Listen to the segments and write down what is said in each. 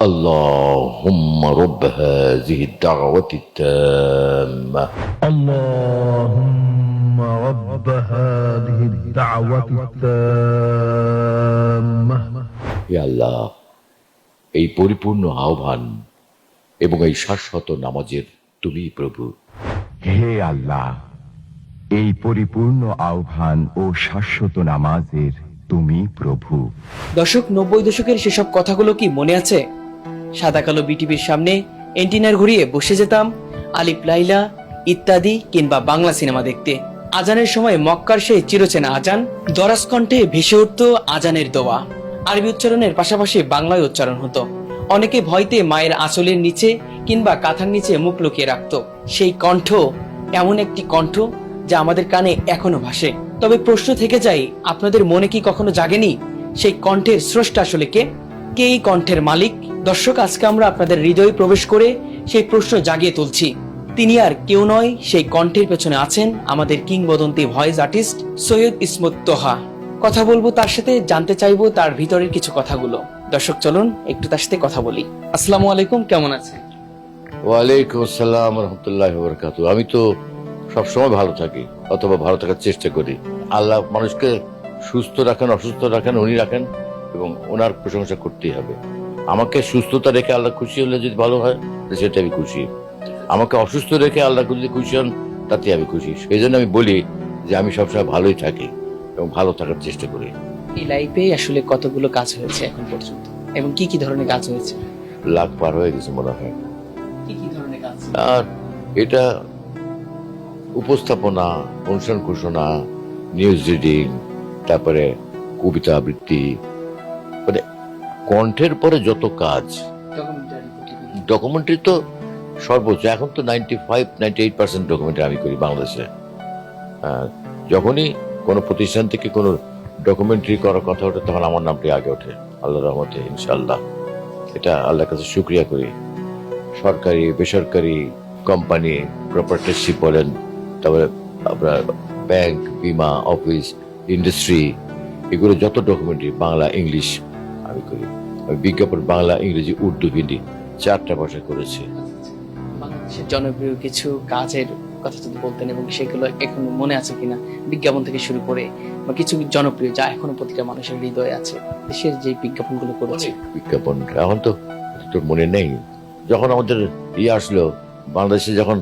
اللهم رب هذه الدعوة التامة اللهم رب هذه الدعوة التامة হে আল্লাহ, এই পরিপূর্ণ আহ্বান এবং এই শাশ্বত নামাজের তুমি প্রভু। হে আল্লাহ, এই পরিপূর্ণ আহ্বান ও শাশ্বত নামাজের তুমি প্রভু। দশক 90 দশকের সেসব কথাগুলো কি মনে আছে? সাদা কালো বিটিভির সামনে এন্টিনার ঘুরিয়ে বসে যেতাম আলিফ লাইলা ইত্যাদি কিংবা বাংলা সিনেমা দেখতে। আজানের সময় মক্কার সেই চিরচেনা আজান, দরাজ কণ্ঠে ভেসে উঠত আজানের দোয়া। আরবি উচ্চারণের পাশাপাশি বাংলায় উচ্চারণ হতো। অনেকে ভয়তে মায়ের আঁচলের নিচে কিংবা কাঁথার নিচে মুখ লুকিয়ে রাখত। সেই কণ্ঠ এমন একটি কণ্ঠ যা আমাদের কানে এখনো ভাসে। তবে প্রশ্ন থেকে যায়, আপনাদের মনে কি কখনো জাগেনি সেই কণ্ঠের স্রষ্টা আসলে কে? কে এই কণ্ঠের মালিক? দর্শক, আজকে আমরা আপনাদের হৃদয়ে প্রবেশ করে সেই প্রশ্ন জাগিয়ে তুলছি। তিনি আর কেউ নয়, সেই কণ্ঠের পেছনে আছেন আমাদের কিংবদন্তি ভয়েস আর্টিস্ট সৈয়দ ইসমত তোহা। কথা বলবো তার সাথে, জানতে চাইবো তার ভিতরের কিছু কথাগুলো। দর্শক, চলুন একটু তার সাথে কথা বলি। আসসালামু আলাইকুম, কেমন আছেন? ওয়ালাইকুম আসসালাম রহমতুল্লাহি ওয়া বারাকাতুহু। আমি তো সবসময় ভালো থাকি, অথবা ভালো থাকার চেষ্টা করি। আল্লাহ মানুষকে সুস্থ রাখেন, অসুস্থ রাখেন, উনি রাখেন, এবং ওনার প্রশংসা করতেই হবে। আমাকে সুস্থতা রেখে আল্লাহ খুশি হলে যদি ভালো হয়, সেটা আমি খুশি। আমাকে অসুস্থ রেখে আল্লাহ যদি খুশি হন, তাতে আমি খুশি। এই জন্য আমি বলি যে আমি সবসময় ভালোই থাকি এবং ভালো থাকার চেষ্টা করি। এই লাইফে আসলে কতগুলো কাজ হয়েছে এখন পর্যন্ত, এবং কি কি ধরনের কাজ হয়েছে? লাখ পার হয়ে গেছে মনে হয়। কি কি ধরনের কাজ? আর এটা উপস্থাপনা, অনুষ্ঠান ঘোষণা, নিউজ রিডিং, তারপরে কবিতা আবৃত্তি, মানে কণ্ঠের পরে যত কাজ। ডকুমেন্টারি তো সর্বোচ্চ। এখন তো 95-98% ডকুমেন্টারি আমি করি বাংলাদেশে। যখনই কোনো প্রতিষ্ঠান থেকে কোনো ডকুমেন্টারি করার কথা ওঠে, তখন আমার নামটি আগে ওঠে, আল্লাহর রহমতে ইনশাআল্লাহ। এটা আল্লাহর কাছে শুকরিয়া করি। সরকারি, বেসরকারি কোম্পানি, প্রপার্টিশিপ বলেন, তারপরে আপনার ব্যাংক, বিমা, অফিস, ইন্ডাস্ট্রি, এগুলো যত ডকুমেন্টারি বাংলা ইংলিশ আমি করি। আমি বিজ্ঞাপন বাংলা, ইংরেজি, উর্দু, হিন্দি 4টা ভাষায় করেছি। বাংলাদেশের জনপ্রিয় কিছু কাজের কথা যদি বলতেন, এবং সেগুলো এখন মনে আছে কিনা, বিজ্ঞাপন থেকে শুরু করে বা কিছু জনপ্রিয় যা এখনো প্রতিটা মানুষের হৃদয়ে আছে, দেশের যে বিজ্ঞাপনগুলো করেছে। বিজ্ঞাপন এখন তো তোর মনে নেই। যখন আমাদের আসলো বাংলাদেশে, যখন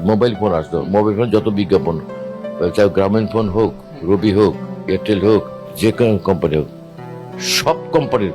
মোবাইল ফোন আসলো, মোবাইল ফোন যত বিজ্ঞাপন, চাই গ্রামীণ ফোন হোক, রবি হোক, এয়ারটেল হোক, যে কোনো কোম্পানি হোক, সব কোম্পানির